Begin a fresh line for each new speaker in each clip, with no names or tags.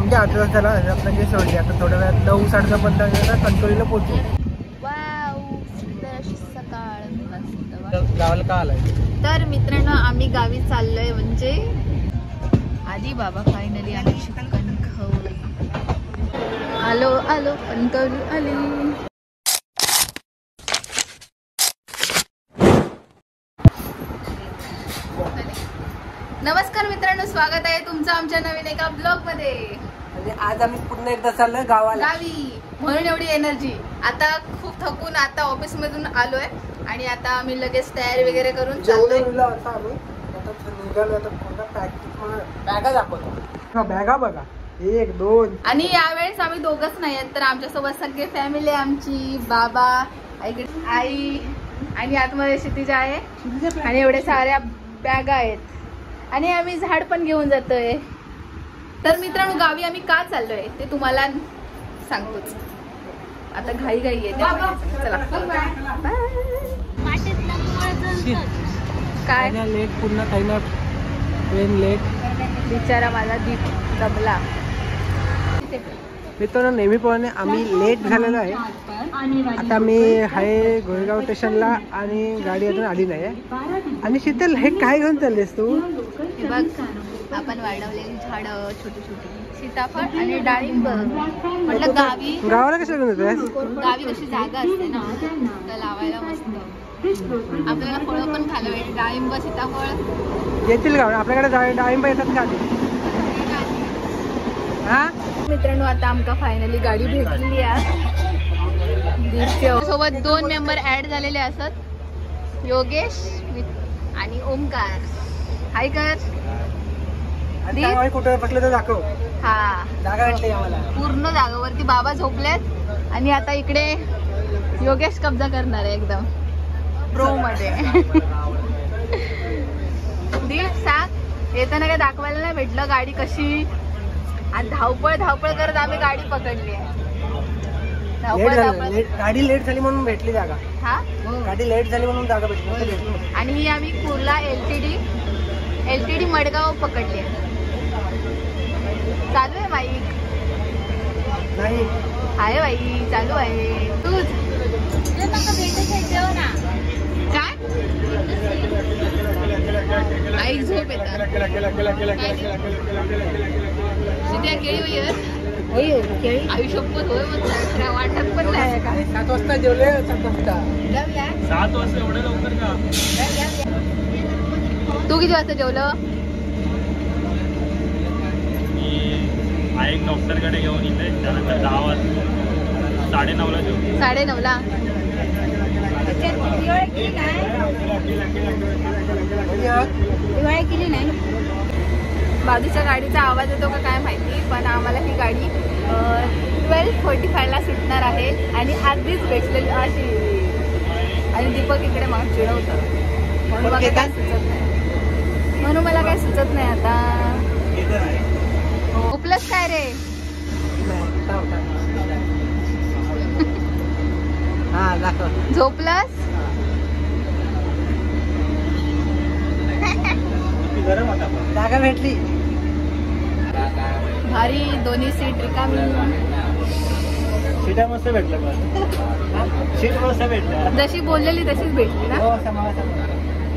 म्हणजे 8 तासाला रत्नागिरी सोडली. आता थोड्या वेळात 9 साडे 9 पर्यंत कणकवलीला पोहोचू. गावाला का आलाय?
तर मित्रांनो आम्ही गावी चाललोय, म्हणजे आधी बाबा फायनली आम्ही कणकवली आलो कणकवली आली. नमस्कार मित्रांनो, स्वागत आहे तुमचं आमच्या नवीन एका ब्लॉग मध्ये.
म्हणजे आज आम्ही पुन्हा एकदा चाललोय गावी,
म्हणून एवढी एनर्जी. आता खूप थकून आता ऑफिस मधून आलोय आणि आता आम्ही लगेच तयारी वगैरे करून चाललोय.
बॅगा दाखवतो, बॅगा बघा 1 2.
आणि यावेळेस आम्ही दोघंच नाही आहेत, तर आमच्यासोबत सगळी फॅमिली, आमची बाबा, आई आणि आतमध्ये क्षितिजा आहे आणि एवढे साऱ्या बॅगा आहेत आणि आम्ही झाड पण घेऊन जातोय. तर मित्रांनो गावी आम्ही का चाललोय ते तुम्हाला सांगतोच. आता घाई आहे. चला काय
लेट पुन्हा काही ना ट्रेन लेट.
बिचारा माझा दीप दमला.
मित्रांनो नेहमीप्रमाणे आम्ही लेट झालेलो आहे. आता मी आहे गोरेगाव स्टेशनला आणि गाडी अजून आली नाही आहे. आणि शीतल हे काय घेऊन चाललेस तू?
बघ आपण वाढवलेली झाडं छोटी छोटी, सीताफळ आणि डाळिंब. म्हटलं
गावाला कशा घेऊन येतोय?
गावी कशी जागा असते ना तर लावायला मस्त. आपल्याला फळं पण खायला पाहिजे. डाळिंब सीताफळ
येतील गाव आपल्याकडे. डाळिंब येतात का? हा
मित्रांनो आता आमका फायनली गाडी भेटलेली आहे. सोबत 2 मेंबर ऍड झालेले असत, योगेश आणि ओमकार. हाय कर.
कुठे बसले तर दाखव.
हा
जागा भेटली आम्हाला.
पूर्ण जागावरती बाबा झोपलेत आणि आता इकडे योगेश कब्जा करणार आहे एकदम प्रो मध्ये. दिल सांग येताना काय दाखवायला नाही भेटलं गाडी कशी. आणि धावपळ करत आम्ही गाडी पकडली आहे.
गाडी लेट झाली म्हणून भेटली जागा.
हा
गाडी लेट झाली म्हणून जागा भेटली.
आणि आम्ही कुर्ला एलटीडी मडगाव पकडली आहे. चालू आहे बाईक?
नाही
आहे बाई, चालू आहे. तूच काय आई झोप येतात. केळी आयुष्यभर होय म्हणतात, वाटत पण नाही का?
7 वाजता जेवले. 7 वाजता
7 वाजता एवढं लवकर का?
तू किती वाजता जेवलं?
मी एक डॉक्टरकडे घेऊन इथे, त्यानंतर 10 वाजता 9:30ला जेवलो.
9:30ला दिवाळी केली नाही. बाजूच्या गाडीचा आवाज येतो का काय माहिती, पण आम्हाला ही गाडी 12:45ला सुटणार आहे आणि आधीच भेटलेली अशी. आणि दीपक इकडे मग चिडवतं म्हणून मला काय सुचत नाही आता. उपलस काय रे? झोपलस?
जागा भेटली
भारी. दोन्ही सीट रिकामी.
सीटा मस्त भेटलं. सीट मस्त भेटलं.
जशी बोललेली तशीच भेटली ना.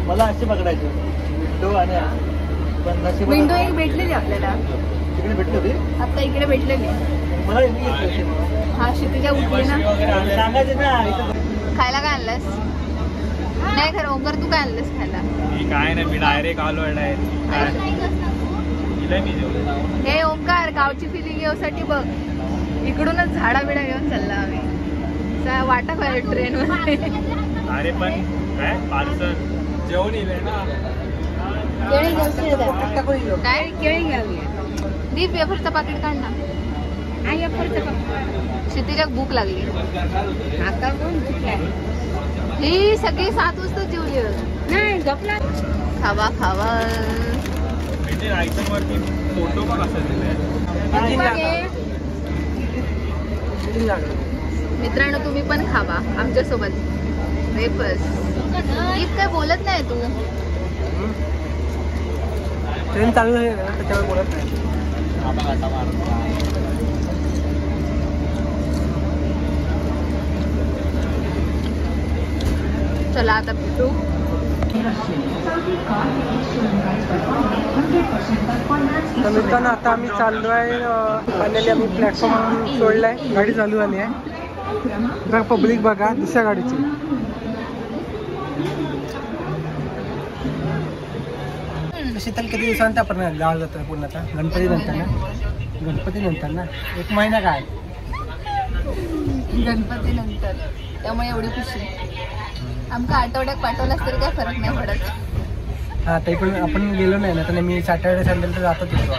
मला अशी पकडायची
विंडो एक भेटलेली आपल्याला.
तिकडे भेटली
आता इकडे भेटलेली.
मला
हा क्षितिजा उठली ना.
सांगायचं ना.
खायला काय आणलंस? नाही खरं ओंकार तू काय आणलंस खायला?
काय नाही, मी डायरेक्ट आलो.
हे ओंकार गावची फिलिंग येऊसाठी बघ इकडूनच झाडा बिडा घेऊन चालला आम्ही. वाटा काय ट्रेन मध्ये.
अरे पण काय पार्सल जेवण येईल ना.
काय केळी घ्यावी. दीप वेफरचं पाकिट काढ ना. क्षितिजा भूक लागली. ही सगळी 7 वाजता जेवली नाही. खावा
वरती फोटो पण असेल.
मित्रांनो तुम्ही पण खावा आमच्यासोबत वेफर्स. दीप काय बोलत नाही तू?
ट्रेन चालू आहे त्याच्यावर बोलत नाही.
चला आता भेटू.
तर मित्रांनो आता आम्ही चाललो आहे. फायनली आम्ही प्लॅटफॉर्म सोडलाय, गाडी चालू झाली आहे. बघा पब्लिक बघा दुसऱ्या गाडीची. शीतल किती दिवसांत आपण गावाला जातो पुन्हा आता गणपती नंतर ना. गणपती नंतर ना 1 महिना काय
गणपती नंतर, त्यामुळे एवढी खुशी. आमका आठवड्यात पाठवलास तरी काय फरक नाही पडत.
हा तरी पण आपण गेलो नाही ना, तर मी सॅटर्डे संडे तर जातो तिथं.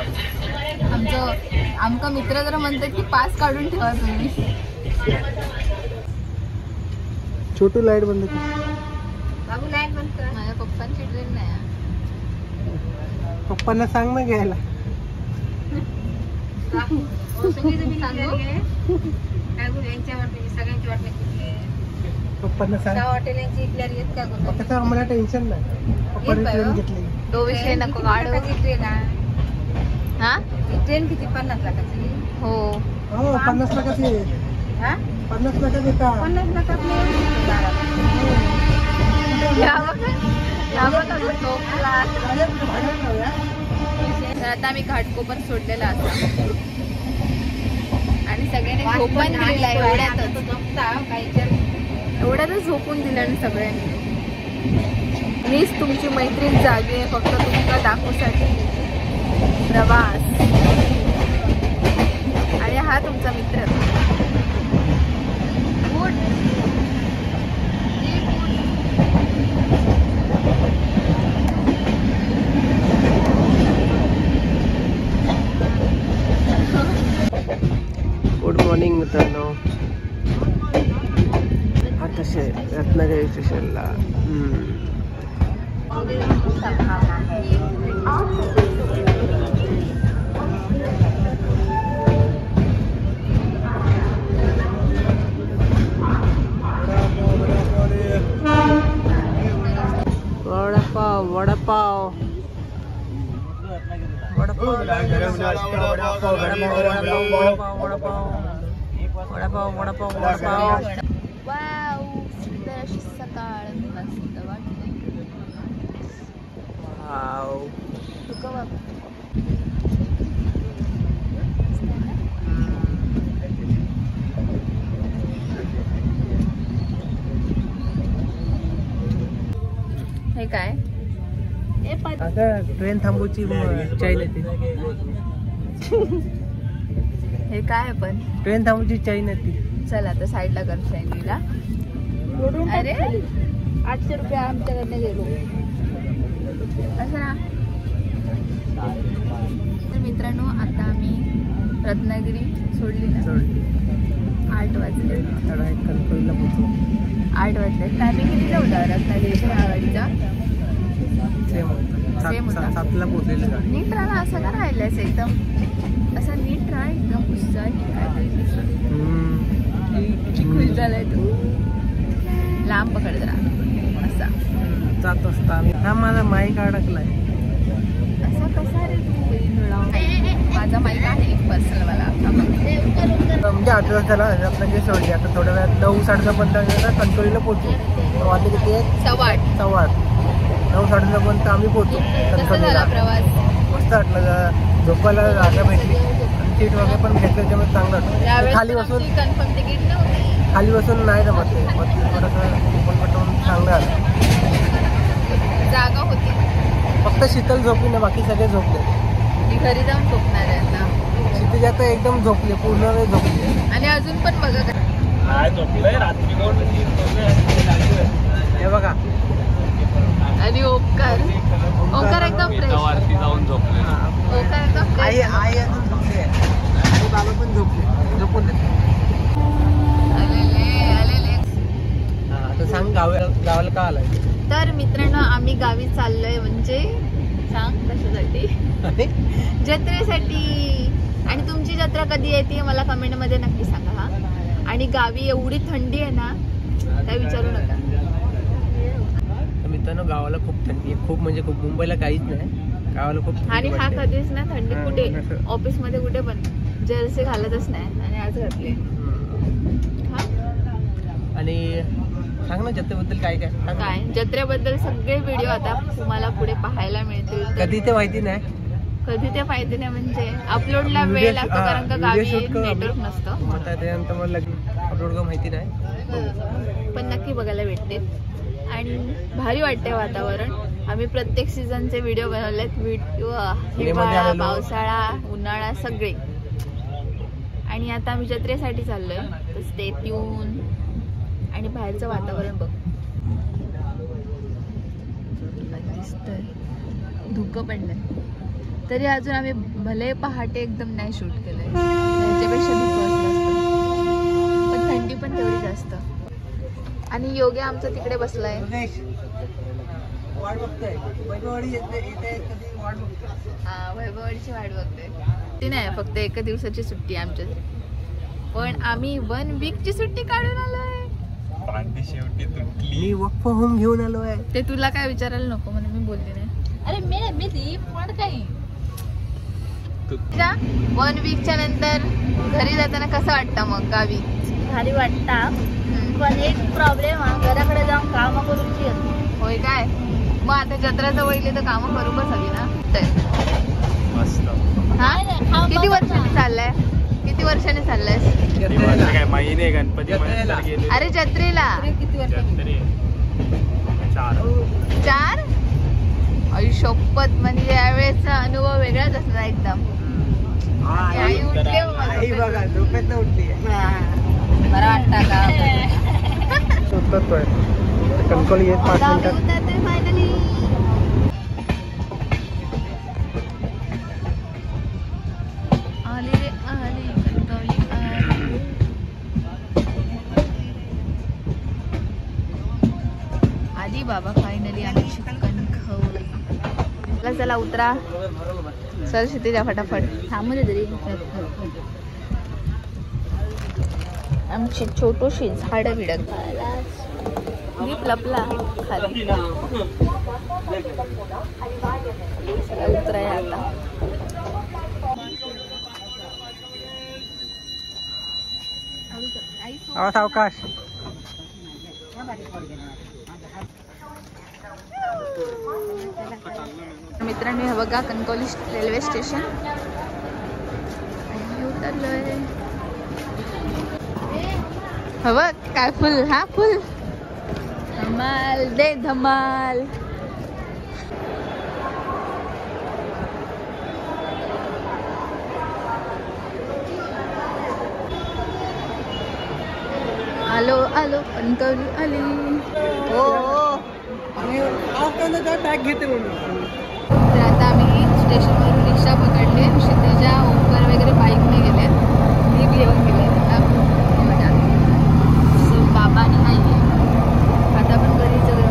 आमका मित्र जर म्हणतात की पास काढून ठेवा तुम्ही.
छोटू लाईट बंद कर.
बाबू लाईट बंद कर. माझ्या पप्पांची ट्रेन नाही.
पप्पांना सांग ना घ्यायला. पप्पांना सांग. फक्त आम्हाला टेन्शन नाही. पप्पांनी ट्रेन घेतली.
तो विषय नको काढू. हा ट्रेन किती 50 लाखाची. हो
50 लाखाची. 50 लाखाची का?
50 लाखात आता आम्ही घाटकोपर सोडलेला असतो आणि सगळ्यांनी झोपून दिलेला. एवढ्यातच झोपून दिलं आणि सगळ्यांनी. मीच तुमची मैत्रीण जागी आहे फक्त तुमका दाखवसाठी. प्रवास आणि हा तुमचा मित्र.
गुड मॉर्निंग मित्रांनो. आता रत्नागिरी स्टेशनला. वडापाव वडापाव वडापाव वडापाव वडापाव.
वाव सुंदर अशी सकाळ मस्त वाटते.
वाव
तुका बाबा हे काय?
आता ट्रेन थांबूची चैन येते.
हे काय पण
ट्रेन थांबूची चैन येते.
चला आता साईडला कर चैनीला. अरे 800 रुपये आमच्याकडनं गेलो असं ना. तर मित्रांनो आता आम्ही रत्नागिरी सोडली ना. 8 वाजले.
कणकवलीला पोहोचलो.
8 वाजले. टायमिंग कितीला होता रत्नागिरीच्या गाडीचा? सेम होता.
7ला पोहोचलेलं गाडी.
नीट राहा. असं का राहिलंस एकदम असं नीट राहा. एकदम उत्साही खुश झालाय तू. लांब पकडत राहा असा.
जात असता हा माझा माईक अडकलाय.
असा कसा रे तू? माझा माईक आहे पर्सनलवाला.
म्हणजे 8 वाजता रत्नागिरी सोडली. आता थोड्या वेळात 9 साडेनऊ पर्यंत कणकवलीला पोहोचू. वाजले किती आहेत? 8:15. 9 साडेनऊ पर्यंत आम्ही पोहोचू कणकवलीला.
प्रवास
मस्त वाटलं. झोपायला जागा भेटली. सीट वगैरे पण घेतलं त्याच्यामुळे चांगलं वाटलं. खाली बसून
कन्फर्म तिकीट नव्हती.
खाली बसून नाही जमत ते. थोडंसं पटवून चांगलं आलं.
जागा होती.
फक्त शीतल झोपली ना, बाकी सगळे झोपले.
मी घरी जाऊन झोपणार आहे आता.
शीतल आता एकदम झोपली, पूर्ण वेळ झोपली.
आणि अजून पण बघा
झोपलंय रात्री.
हे बघा.
आणि ओंकार एकदम फ्रेश.
वरती जाऊन झोपले.
ओंकार एकदम
आई अजून झोपली आहे. आणि बाबा पण झोपले. झोपून देते.
आलेले.
आता सांग गावाला का आलाय?
तर मित्रांनो आम्ही गावी चाललोय. म्हणजे सांग कशासाठी? जत्रेसाठी. आणि तुमची जत्रा कधी येते मला कमेंटमध्ये नक्की सांगा. हा आणि गावी एवढी थंडी आहे ना काय विचारू नका.
मित्रांनो गावाला खूप थंडी आहे. खूप म्हणजे खूप. मुंबईला काहीच नाही. गावाला खूप थंडी
आणि हा
वाटते.
कधीच ना थंडी कुठे ऑफिस मध्ये कुठे पण जर्सी घालतच नाही. आणि आज घातले.
आणि सांग ना जत्रेबद्दल काय काय सांग ना.
काय जत्रेबद्दल सगळे व्हिडिओ आता तुम्हाला पुढे पाहायला मिळतील.
कधी ते माहिती नाही,
कधी ते माहिती नाही म्हणजे अपलोडला वेळ
Video-
लागतो
हा,
कारण का
video
गावी
shoot करू आम्ही.
नेटवर्क नसतं.
आता त्यानंतर मला अपलोड का माहिती नाही.
पण नक्की बघायला भेटते आणि भारी वाटते वातावरण. आम्ही प्रत्येक सीझनचे व्हिडिओ बनवलेत. हिवाळा,
आलेलो.
पावसाळा, उन्हाळा सगळे. आणि आता आम्ही जत्रेसाठी चाललोय तर स्टे ट्यून. आणि बाहेरचं वातावरण बघ दिसतंय, धुकं पडलंय तरी अजून आम्ही भले पहाटे एकदम नाही शूट केलंय. त्याच्यापेक्षा धुकं असलं असतं पण थंडी पण तेवढी जास्त. आणि योग्य आमचं तिकडे बसलाय.
वाट बघतोय वैभववाडी येते कधी वाट बघतोय.
हा वैभववाडीची वाट बघतोय. ती नाही फक्त एका दिवसाची सुट्टी आमच्या, पण आम्ही 1 वीकची सुट्टी काढून आलोय.
भांडी शेवटी तुटली.
मी वर्क फ्रॉम होम घेऊन आलो आहे.
ते तुला काय विचारायला नको म्हणून मी बोलली नाही. अरे मी पण काही 1 वीकच्या नंतर घरी जाताना कसं वाटतं मग गावी?
भारी वाटता पण एक प्रॉब्लेम हा, घराकडे जाऊन काम करूची येत.
होय काय? मग आता जत्रा जवळ येईल तर कामं करू बस हवी ना.
मस्त.
हा किती वर्षांनी चाललाय? किती वर्षांनी चाललायस?
काय महिने गणपती
जत्रेला.
गेले.
अरे जत्रेला
जत्रे
4 शपथ म्हणजे यावेळेसचा अनुभव वेगळाच असणार एकदम. आई उठले
आई बघा झोपेत उठली
बरं वाटतं का?
सुटतोय कणकोली येत 5 मिनिटात.
फायनली आली रे आली कणकवली आली. आली बाबा फायनली आमची कणकवली. चला उतरा चल क्षितिजा फटाफट.
थांबू दे तरी.
आमची छोटूशी झाडं बिडक दीप लपला खाली. उतराय आता.
सावकाश.
मित्रांनो हे बघा कणकवली रेल्वे स्टेशन उतरलोय. हा बघ काय फुल. हा फुल धमाल दे धमाल. आलो आलो कणकवली आली. हो
बॅग घेते म्हणून.
तर आता आम्ही स्टेशनवरून रिक्षा पकडले. क्षितिजा ओंकार वगैरे बाईकने गेले. मी घेऊन गेले. बाबा नाही आता आपण घरी जाऊन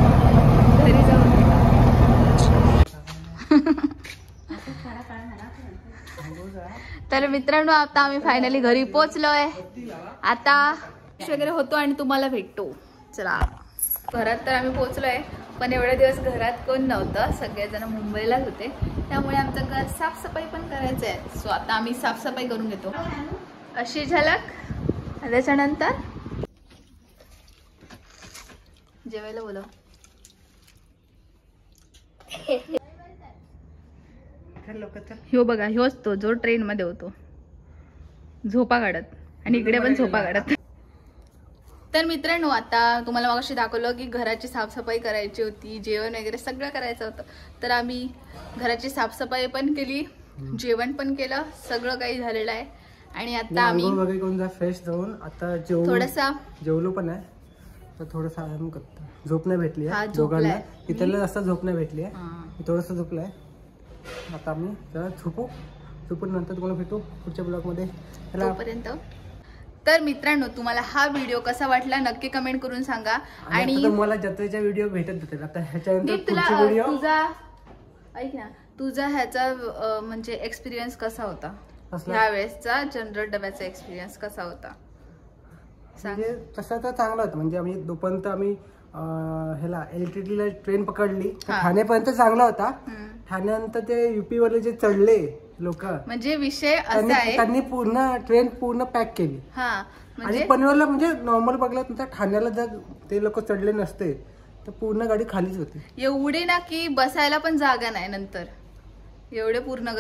तर मित्रांनो आता आम्ही फायनली घरी पोहोचलोय. आता वगैरे होतो आणि तुम्हाला भेटतो. चला घरात तर आम्ही पोहोचलोय पण एवढे दिवस घरात कोण नव्हतं. सगळेजण मुंबईलाच होते त्यामुळे आमचं घर साफसफाई पण करायचं आहे. सो आता आम्ही साफसफाई करून घेतो. अशी झलक. त्याच्यानंतर जेवायला बोलव. ह्यो बघा ह्योच तो जो ट्रेन मध्ये होतो झोपा काढत आणि इकडे पण झोपा काढत. तर मित्रांनो आता तुम्हाला मगाशी दाखवलं की घराची साफसफाई करायची होती, जेवण वगैरे सगळं करायचं होतं. तर आम्ही घराची साफसफाई पण केली, जेवण पण केलं, सगळं काही झालेलं आहे. आणि आता आम्ही
फ्रेश जाऊन आता
थोडासा
जेवलो पण आहे. तर थोडंसं आराम करतो. झोप नाही भेटली
हा,
आहे दोघांना.
झोपलाय.
इथला जास्त झोप नाही भेटली आहे.
हा.
थोडंसं झोपलं आहे. आता आम्ही जरा झोपून नंतर तुम्हाला भेटू पुढच्या ब्लॉगमध्ये.
तोपर्यंत तर मित्रांनो तुम्हाला हा व्हिडिओ कसा वाटला नक्की कमेंट करून सांगा. आणि
मला जत्रेचा व्हिडिओ भेटत होते. आता ह्याच्यानंतर
तुला
पुढचा व्हिडिओ
तुझा ऐक ना तुझा ह्याचा म्हणजे एक्सपिरियन्स कसा होता?
असला?
ह्या वेळेसचा जनरल डब्याचा एक्सपिरियन्स कसा होता सांग.
म्हणजे तसं तर चांगला होता. म्हणजे आम्ही दोपर्यंत आम्ही ह्याला LTT ला ट्रेन पकडली तर
हा.
ठाण्यापर्यंत चांगला होता.
हम्म.
ठाण्यानंतर ते UP वाले जे चढले लोक.
म्हणजे विषय असा आहे,
त्यांनी पूर्ण ट्रेन पूर्ण पॅक केली.
हा
आणि
म्हणजे
पनवेलला म्हणजे नॉर्मल बघलं तर ठाण्याला जर ते लोक चढले नसते तर पूर्ण गाडी खालीच होती.
एवढी ना की बसायला पण जागा नाही. नंतर एवढे पूर्ण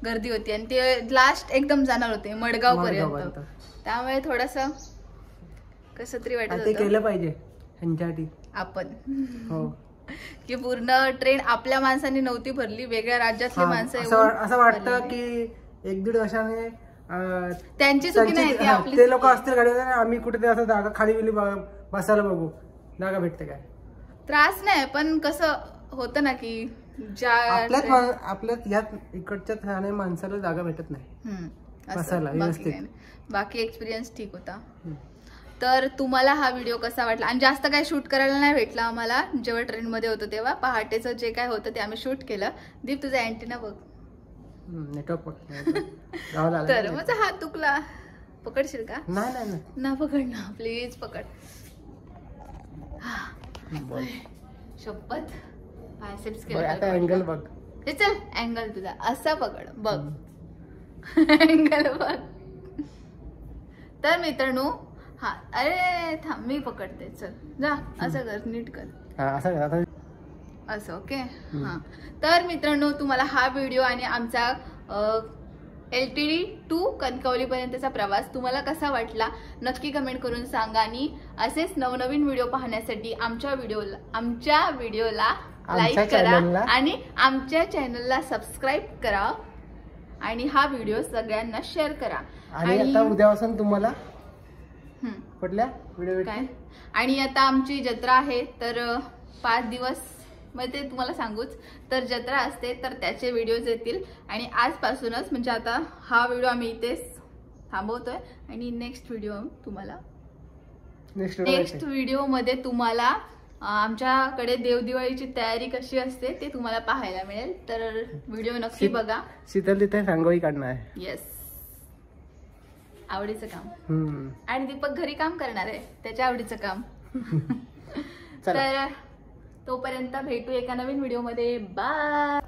गर्दी होती आणि ते लास्ट एकदम जाणार होते मडगाव पर्यंत. त्यामुळे थोडस कसं तरी वाटत
ते
होतं
केलं पाहिजे ह्यांच्यासाठी
आपण
हो
की पूर्ण ट्रेन आपल्या माणसांनी नव्हती भरली, वेगळ्या राज्यातली माणसं
असं वाटतं की 1-1.5 वर्षाने
त्यांची चुकी नाही ती आपली.
ते लोक असतील गाडीवर, आम्ही कुठे असं जागा खाली बिली बसायला बघू, जागा भेटते काय?
त्रास नाही, पण कसं होतं ना की ज्या
आपल्यात यात इकडच्या ठाणे माणसाला जागा भेटत नाही बसायला व्यवस्थित.
बाकी एक्सपिरियन्स ठीक होता. तर तुम्हाला हा व्हिडिओ कसा वाटला? आणि जास्त काय शूट करायला नाही भेटला आम्हाला जेव्हा ट्रेन मध्ये होतो तेव्हा. पहाटेचं जे काय होतं ते आम्ही शूट केलं. दीप तुझा अँटिना बघ,
नेटवर्क
तर माझा हात दुखला. पकडशील का?
नाही
ना पकड ना प्लीज पकड. शपथ बायसेप्स केलं.
अँगल बघ.
हे चल अँगल तुझा असा पकड बघ. अँगल बघ. तर मित्रांनो हा अरे थांब मी पकडते. चल जा असं कर, नीट कर असं. ओके हा. तर मित्रांनो तुम्हाला हा व्हिडिओ आणि आमचा LTD टू कणकवली पर्यंतचा प्रवास तुम्हाला कसा वाटला नक्की कमेंट करून सांगा. आणि असेच नवनवीन व्हिडिओ पाहण्यासाठी आमच्या व्हिडिओला लाईक करा आणि आमच्या चॅनलला सबस्क्राईब करा आणि हा व्हिडिओ सगळ्यांना शेअर करा.
आणि आता उद्यापासून तुम्हाला कुठल्या व्हिडिओ
काय? आणि आता आमची जत्रा आहे तर 5 दिवस मध्ये तुम्हाला सांगूच तर जत्रा असते तर त्याचे व्हिडिओज येतील. आणि आजपासूनच म्हणजे आता हा व्हिडिओ आम्ही इथेच थांबवतोय आणि नेक्स्ट व्हिडिओ मध्ये तुम्हाला आमच्याकडे देवदिवाळीची तयारी कशी असते ते तुम्हाला पाहायला मिळेल. तर व्हिडिओ नक्की बघा.
शीतल तिथे रांगोळी काढणार आहे.
येस, आवडीचं काम. आणि दीपक घरी काम करणार आहे, त्याच्या आवडीचं काम. तर तोपर्यंत भेटू एका नवीन व्हिडिओ मध्ये. बाय.